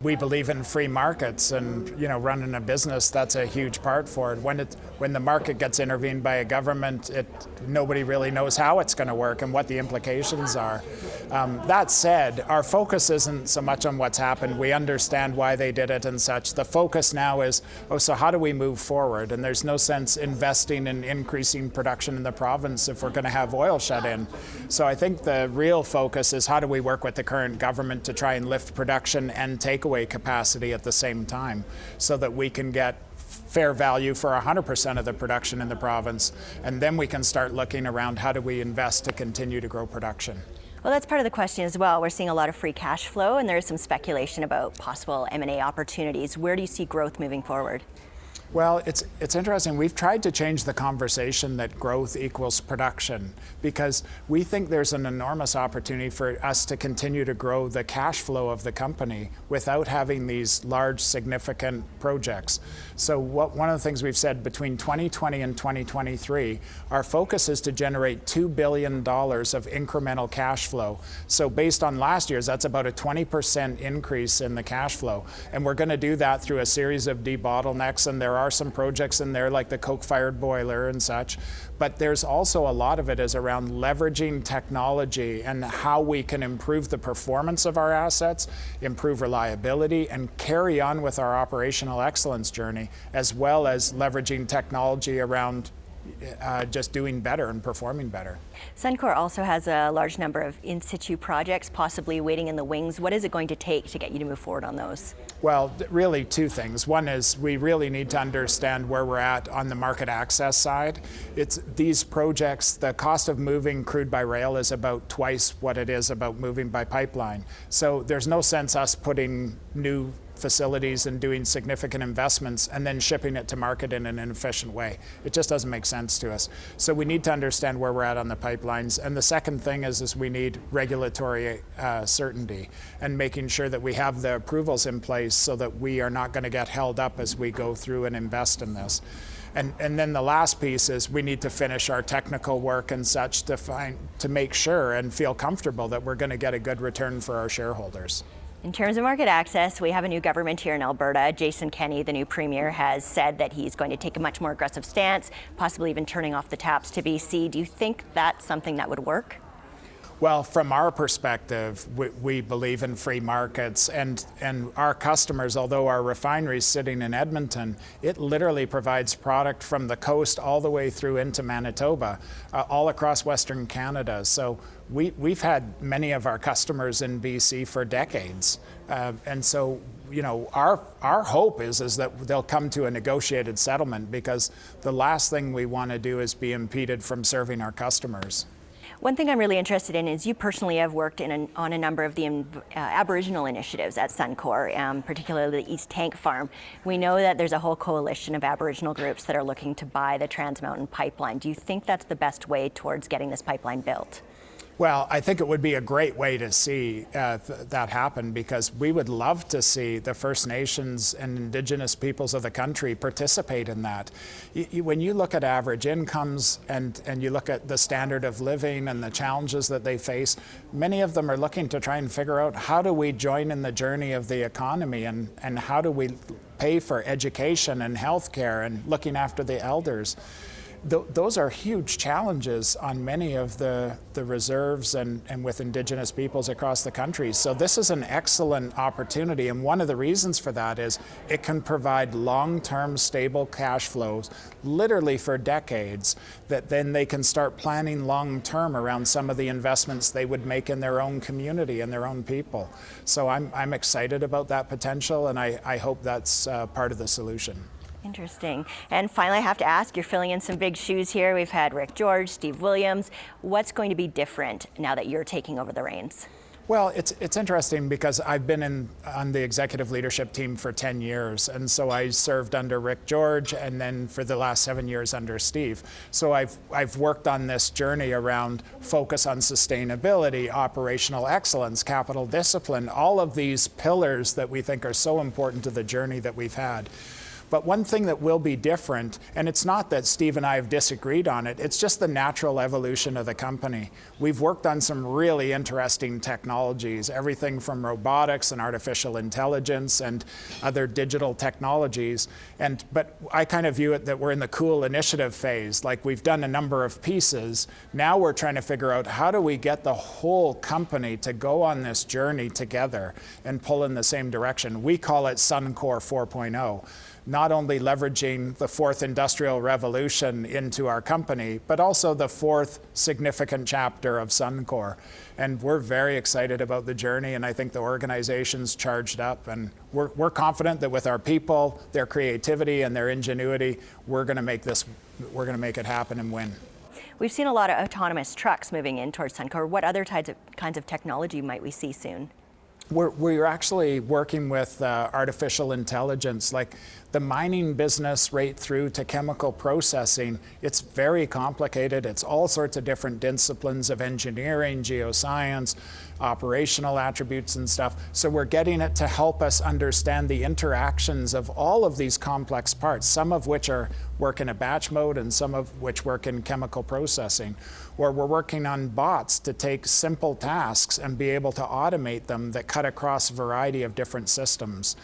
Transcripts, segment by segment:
we believe in free markets, and running a business, that's a huge part for it. When the market gets intervened by a government, nobody really knows how it's going to work and what the implications are. That said, our focus isn't so much on what's happened. We understand why they did it and such. The focus now is, so how do we move forward? And there's no sense investing in increasing production in the province if we're going to have oil shut in. So I think the real focus is how do we work with the current government to try and lift production and takeaway capacity at the same time, so that we can get fair value for 100% of the production in the province, and then we can start looking around how do we invest to continue to grow production. Well, that's part of the question as well. We're seeing a lot of free cash flow, and there's some speculation about possible M&A opportunities. Where do you see growth moving forward? Well, it's interesting. We've tried to change the conversation that growth equals production, because we think there's an enormous opportunity for us to continue to grow the cash flow of the company without having these large, significant projects. So one of the things we've said, between 2020 and 2023, our focus is to generate $2 billion of incremental cash flow. So based on last year's, that's about a 20% increase in the cash flow. And we're going to do that through a series of debottlenecks, and there are some projects in there like the coke-fired boiler and such, but there's also a lot of it is around leveraging technology and how we can improve the performance of our assets, improve reliability, and carry on with our operational excellence journey, as well as leveraging technology around just doing better and performing better. Suncor also has a large number of in situ projects possibly waiting in the wings. What is it going to take to get you to move forward on those? Well, really two things. One is we really need to understand where we're at on the market access side. It's these projects, the cost of moving crude by rail is about twice what it is about moving by pipeline. So there's no sense us putting new facilities and doing significant investments and then shipping it to market in an inefficient way. It just doesn't make sense to us. So we need to understand where we're at on the pipelines. And the second thing is we need regulatory certainty and making sure that we have the approvals in place so that we are not going to get held up as we go through and invest in this. And then the last piece is we need to finish our technical work and such to make sure and feel comfortable that we're going to get a good return for our shareholders. In terms of market access, we have a new government here in Alberta. Jason Kenney, the new premier, has said that he's going to take a much more aggressive stance, possibly even turning off the taps to BC. Do you think that's something that would work? Well, from our perspective, we believe in free markets, and our customers, although our refinery is sitting in Edmonton, it literally provides product from the coast all the way through into Manitoba, all across Western Canada. So we've had many of our customers in BC for decades. And so, our hope is that they'll come to a negotiated settlement, because the last thing we want to do is be impeded from serving our customers. One thing I'm really interested in is you personally have worked on a number of the Aboriginal initiatives at Suncor, particularly the East Tank Farm. We know that there's a whole coalition of Aboriginal groups that are looking to buy the Trans Mountain pipeline. Do you think that's the best way towards getting this pipeline built? Well, I think it would be a great way to see that happen, because we would love to see the First Nations and Indigenous peoples of the country participate in that. When you look at average incomes and you look at the standard of living and the challenges that they face, many of them are looking to try and figure out how do we join in the journey of the economy, and how do we pay for education and healthcare and looking after the elders. Those are huge challenges on many of the reserves and with Indigenous peoples across the country. So this is an excellent opportunity, and one of the reasons for that is it can provide long-term stable cash flows, literally for decades, that then they can start planning long-term around some of the investments they would make in their own community and their own people. So I'm excited about that potential, and I hope that's part of the solution. Interesting. And finally, I have to ask, you're filling in some big shoes here. We've had Rick George, Steve Williams. What's going to be different now that you're taking over the reins? Well, it's interesting because I've been on the executive leadership team for 10 years. And so I served under Rick George, and then for the last 7 years under Steve. So I've worked on this journey around focus on sustainability, operational excellence, capital discipline, all of these pillars that we think are so important to the journey that we've had. But one thing that will be different, and it's not that Steve and I have disagreed on it, it's just the natural evolution of the company. We've worked on some really interesting technologies, everything from robotics and artificial intelligence and other digital technologies. But I kind of view it that we're in the cool initiative phase. Like, we've done a number of pieces. Now we're trying to figure out, how do we get the whole company to go on this journey together and pull in the same direction? We call it Suncor 4.0. Not only leveraging the fourth industrial revolution into our company, but also the fourth significant chapter of Suncor. And we're very excited about the journey, and I think the organization's charged up, and we're confident that with our people, their creativity and their ingenuity, we're going to make it happen and win. We've seen a lot of autonomous trucks moving in towards Suncor. What other kinds of technology might we see soon? We're actually working with artificial intelligence, like the mining business right through to chemical processing. It's very complicated. It's all sorts of different disciplines of engineering, geoscience, operational attributes and stuff. So we're getting it to help us understand the interactions of all of these complex parts, some of which work in a batch mode and some of which work in chemical processing. Or we're working on bots to take simple tasks and be able to automate them that cut across a variety of different systems.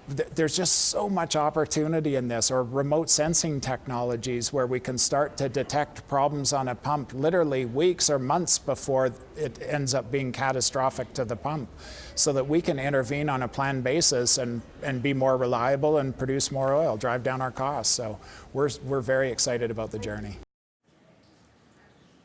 There's just so much opportunity in this, or remote sensing technologies where we can start to detect problems on a pump literally weeks or months before it ends up being catastrophic to the pump, so that we can intervene on a planned basis and be more reliable and produce more oil, drive down our costs. So we're very excited about the journey.